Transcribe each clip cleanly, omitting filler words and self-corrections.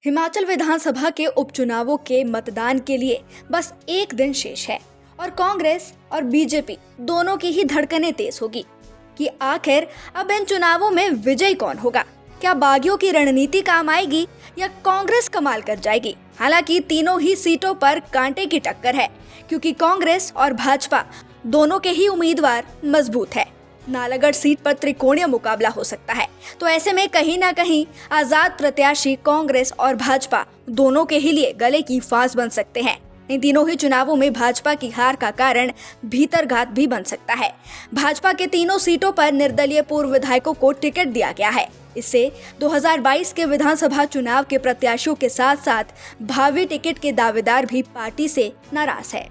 हिमाचल विधानसभा के उपचुनावों के मतदान के लिए बस एक दिन शेष है और कांग्रेस और बीजेपी दोनों की ही धड़कनें तेज होगी कि आखिर अब इन चुनावों में विजय कौन होगा। क्या बागियों की रणनीति काम आएगी या कांग्रेस कमाल कर जाएगी। हालांकि तीनों ही सीटों पर कांटे की टक्कर है क्योंकि कांग्रेस और भाजपा दोनों के ही उम्मीदवार मजबूत है। नालागढ़ सीट पर त्रिकोणीय मुकाबला हो सकता है, तो ऐसे में कहीं ना कहीं आजाद प्रत्याशी कांग्रेस और भाजपा दोनों के ही लिए गले की फांस बन सकते हैं। इन तीनों ही चुनावों में भाजपा की हार का कारण भीतरघात भी बन सकता है। भाजपा के तीनों सीटों पर निर्दलीय पूर्व विधायकों को टिकट दिया गया है। इससे 2022 के विधानसभा चुनाव के प्रत्याशियों के साथ साथ भावी टिकट के दावेदार भी पार्टी से नाराज है।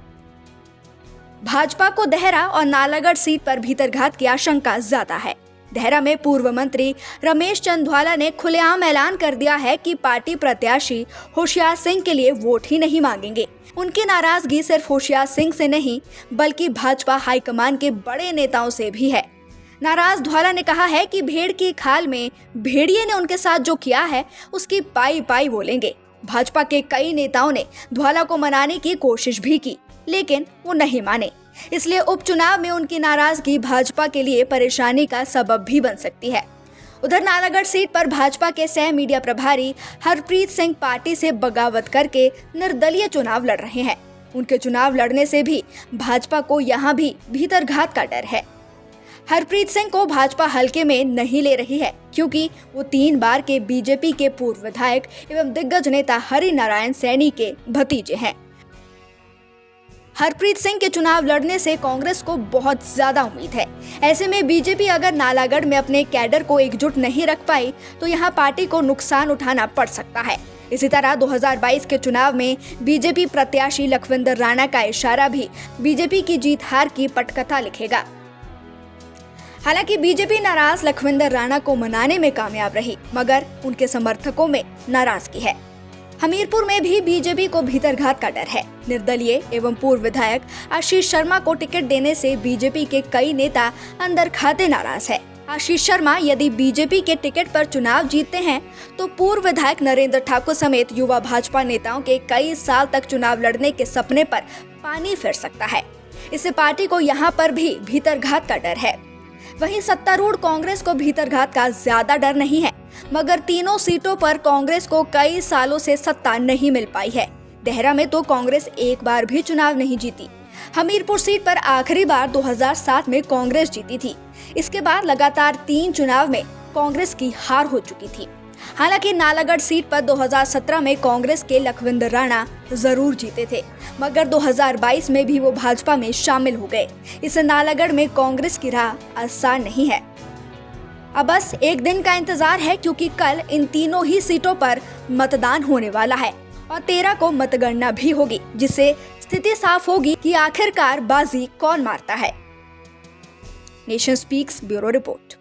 भाजपा को देहरा और नालागढ़ सीट पर भीतरघात की आशंका ज्यादा है। देहरा में पूर्व मंत्री रमेश चंदवाला ने खुलेआम ऐलान कर दिया है कि पार्टी प्रत्याशी होशियार सिंह के लिए वोट ही नहीं मांगेंगे। उनकी नाराजगी सिर्फ होशियार सिंह से नहीं बल्कि भाजपा हाईकमान के बड़े नेताओं से भी है। नाराज ध्वाला ने कहा है कि भेड़ की खाल में भेड़िए ने उनके साथ जो किया है उसकी पाई पाई वो लेंगे। भाजपा के कई नेताओं ने ध्वाला को मनाने की कोशिश भी की लेकिन वो नहीं माने, इसलिए उपचुनाव में उनकी नाराजगी भाजपा के लिए परेशानी का सबब भी बन सकती है। उधर नालागढ़ सीट पर भाजपा के सह मीडिया प्रभारी हरप्रीत सिंह पार्टी से बगावत करके निर्दलीय चुनाव लड़ रहे हैं। उनके चुनाव लड़ने से भी भाजपा को यहाँ भी भीतरघात का डर है। हरप्रीत सिंह को भाजपा हल्के में नहीं ले रही है क्योंकि वो 3 बार के बीजेपी के पूर्व विधायक एवं दिग्गज नेता हरि नारायण सैनी के भतीजे हैं। हरप्रीत सिंह के चुनाव लड़ने से कांग्रेस को बहुत ज्यादा उम्मीद है। ऐसे में बीजेपी अगर नालागढ़ में अपने कैडर को एकजुट नहीं रख पाई तो यहां पार्टी को नुकसान उठाना पड़ सकता है। इसी तरह 2022 के चुनाव में बीजेपी प्रत्याशी लखविंदर राणा का इशारा भी बीजेपी की जीत हार की पटकथा लिखेगा। हालांकि बीजेपी नाराज लखविंदर राणा को मनाने में कामयाब रही मगर उनके समर्थकों में नाराजगी है। हमीरपुर में भी बीजेपी को भीतरघात का डर है। निर्दलीय एवं पूर्व विधायक आशीष शर्मा को टिकट देने से बीजेपी के कई नेता अंदर खाते नाराज है। आशीष शर्मा यदि बीजेपी के टिकट पर चुनाव जीतते हैं तो पूर्व विधायक नरेंद्र ठाकुर समेत युवा भाजपा नेताओं के कई साल तक चुनाव लड़ने के सपने पर पानी फिर सकता है। इससे पार्टी को यहाँ पर भी भीतरघात का डर है। वहीं सत्तारूढ़ कांग्रेस को भीतरघात का ज्यादा डर नहीं है मगर तीनों सीटों पर कांग्रेस को कई सालों से सत्ता नहीं मिल पाई है। देहरा में तो कांग्रेस एक बार भी चुनाव नहीं जीती। हमीरपुर सीट पर आखिरी बार 2007 में कांग्रेस जीती थी। इसके बाद लगातार 3 चुनाव में कांग्रेस की हार हो चुकी थी। हालांकि नालागढ़ सीट पर 2017 में कांग्रेस के लखविंदर राणा जरूर जीते थे मगर 2022 में भी वो भाजपा में शामिल हो गए। इससे नालागढ़ में कांग्रेस की राह आसान नहीं है। अब बस एक दिन का इंतजार है क्योंकि कल इन तीनों ही सीटों पर मतदान होने वाला है और 13 को मतगणना भी होगी जिससे स्थिति साफ होगी कि आखिरकार बाजी कौन मारता है। Nation speaks bureau report.